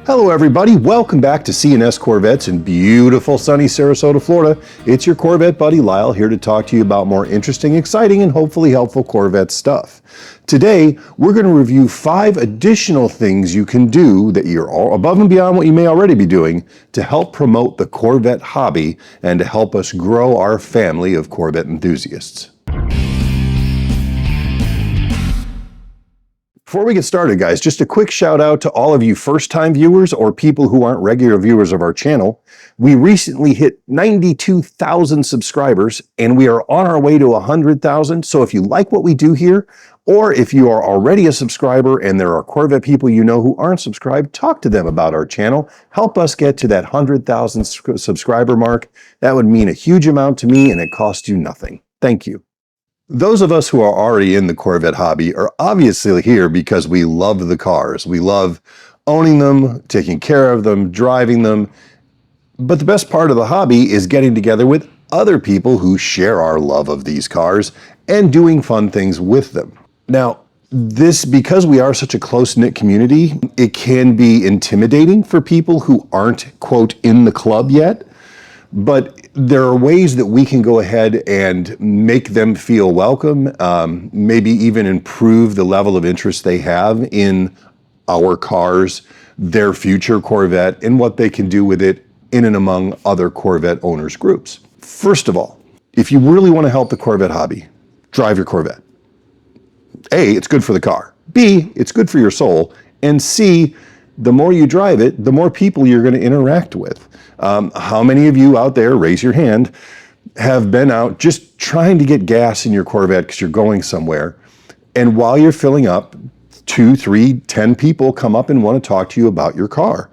Hello everybody, welcome back to C&S Corvettes in beautiful sunny Sarasota, Florida. It's your Corvette buddy Lyle here to talk to you about more interesting, exciting, and hopefully helpful Corvette stuff. Today, we're going to review 5 additional things you can do that you're all above and beyond what you may already be doing to help promote the Corvette hobby and to help us grow our family of Corvette enthusiasts. Before we get started, guys, just a quick shout out to all of you first-time viewers or people who aren't regular viewers of our channel. We recently hit 92,000 subscribers and we are on our way to 100,000. So if you like what we do here, or if you are already a subscriber and there are Corvette people you know who aren't subscribed, talk to them about our channel. Help us get to that 100,000 subscriber mark. That would mean a huge amount to me and it costs you nothing. Thank you. Those of us who are already in the Corvette hobby are obviously here because we love the cars. We love owning them, taking care of them, driving them. But the best part of the hobby is getting together with other people who share our love of these cars and doing fun things with them. Now, because we are such a close-knit community, it can be intimidating for people who aren't, quote, in the club yet. But there are ways that we can go ahead and make them feel welcome, maybe even improve the level of interest they have in our cars, their future Corvette, and what they can do with it in and among other Corvette owners groups. First of all, if you really want to help the Corvette hobby, drive your Corvette. A, it's good for the car. B, it's good for your soul. And C, the more you drive it, the more people you're going to interact with. How many of you out there, raise your hand, have been out just trying to get gas in your Corvette because you're going somewhere, and while you're filling up, 2, 3, 10 people come up and want to talk to you about your car?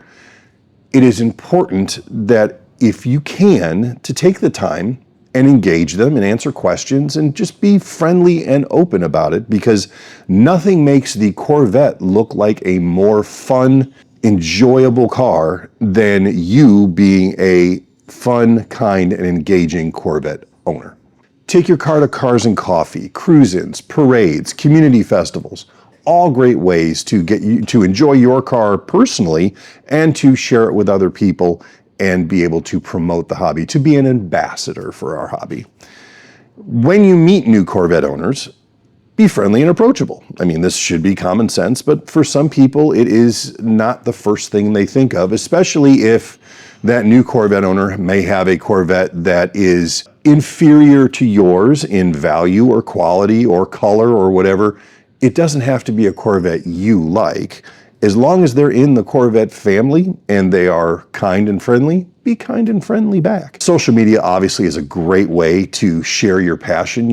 It is important that if you can, to take the time and engage them and answer questions and just be friendly and open about it, because nothing makes the Corvette look like a more fun, enjoyable car than you being a fun, kind, and engaging Corvette owner. Take your car to Cars and Coffee, cruise-ins, parades, community festivals, all great ways to get you to enjoy your car personally and to share it with other people and be able to promote the hobby, to be an ambassador for our hobby. When you meet new Corvette owners, be friendly and approachable. I mean, this should be common sense, but for some people, it is not the first thing they think of, especially if that new Corvette owner may have a Corvette that is inferior to yours in value or quality or color or whatever. It doesn't have to be a Corvette you like. As long as they're in the Corvette family and they are kind and friendly, be kind and friendly back. Social media obviously is a great way to share your passion.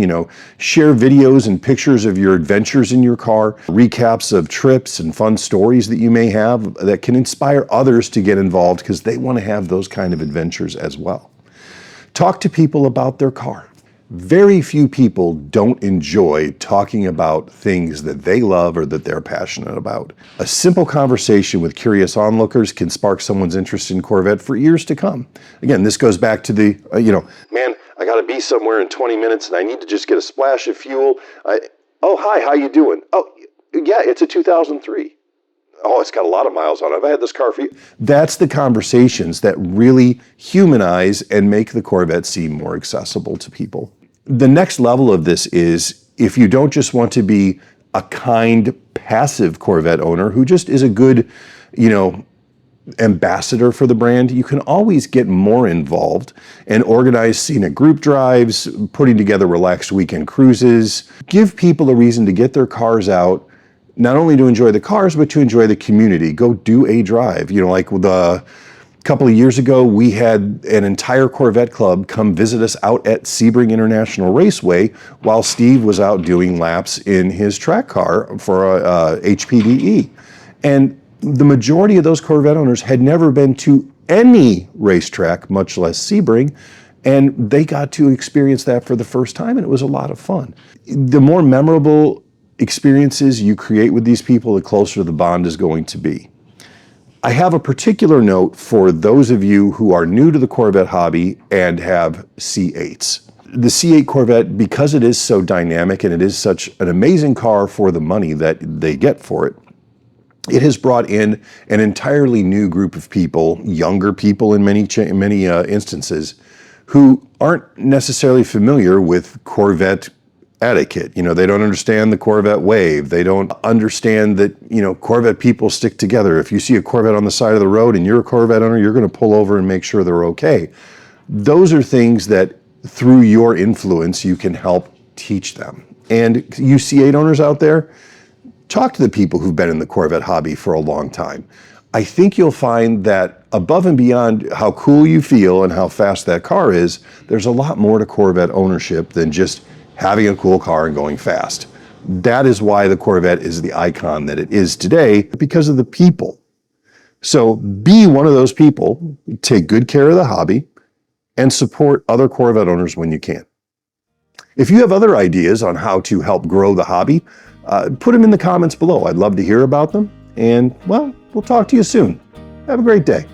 Share videos and pictures of your adventures in your car, recaps of trips and fun stories that you may have that can inspire others to get involved because they want to have those kind of adventures as well. Talk to people about their car. Very few people don't enjoy talking about things that they love or that they're passionate about. A simple conversation with curious onlookers can spark someone's interest in Corvette for years to come. Again, this goes back to the, man, I got to be somewhere in 20 minutes and I need to just get a splash of fuel. Oh, hi, how you doing? Oh, yeah, it's a 2003. Oh, it's got a lot of miles on it. I've had this car for you. That's the conversations that really humanize and make the Corvette seem more accessible to people. The next level of this is if you don't just want to be a kind, passive Corvette owner who just is a good, ambassador for the brand, you can always get more involved and organize scenic group drives, putting together relaxed weekend cruises. Give people a reason to get their cars out, not only to enjoy the cars, but to enjoy the community. Go do a drive. Like a couple of years ago, we had an entire Corvette club come visit us out at Sebring International Raceway while Steve was out doing laps in his track car for HPDE. And the majority of those Corvette owners had never been to any racetrack, much less Sebring, and they got to experience that for the first time, and it was a lot of fun. The more memorable experiences you create with these people, the closer the bond is going to be. I have a particular note for those of you who are new to the Corvette hobby and have C8s. The C8 Corvette, because it is so dynamic and it is such an amazing car for the money that they get for it, It has brought in an entirely new group of people, younger people in many instances, who aren't necessarily familiar with Corvette etiquette. You know, they don't understand the Corvette wave. They don't understand that, you know, Corvette people stick together. If you see a Corvette on the side of the road and you're a Corvette owner, you're going to pull over and make sure they're okay. Those are things that through your influence, you can help teach them. And you C8 owners out there, talk to the people who've been in the Corvette hobby for a long time. I think you'll find that above and beyond how cool you feel and how fast that car is, there's a lot more to Corvette ownership than just having a cool car and going fast. That is why the Corvette is the icon that it is today, because of the people. So be one of those people, take good care of the hobby, and support other Corvette owners when you can. If you have other ideas on how to help grow the hobby, put them in the comments below. I'd love to hear about them. And, well, we'll talk to you soon. Have a great day.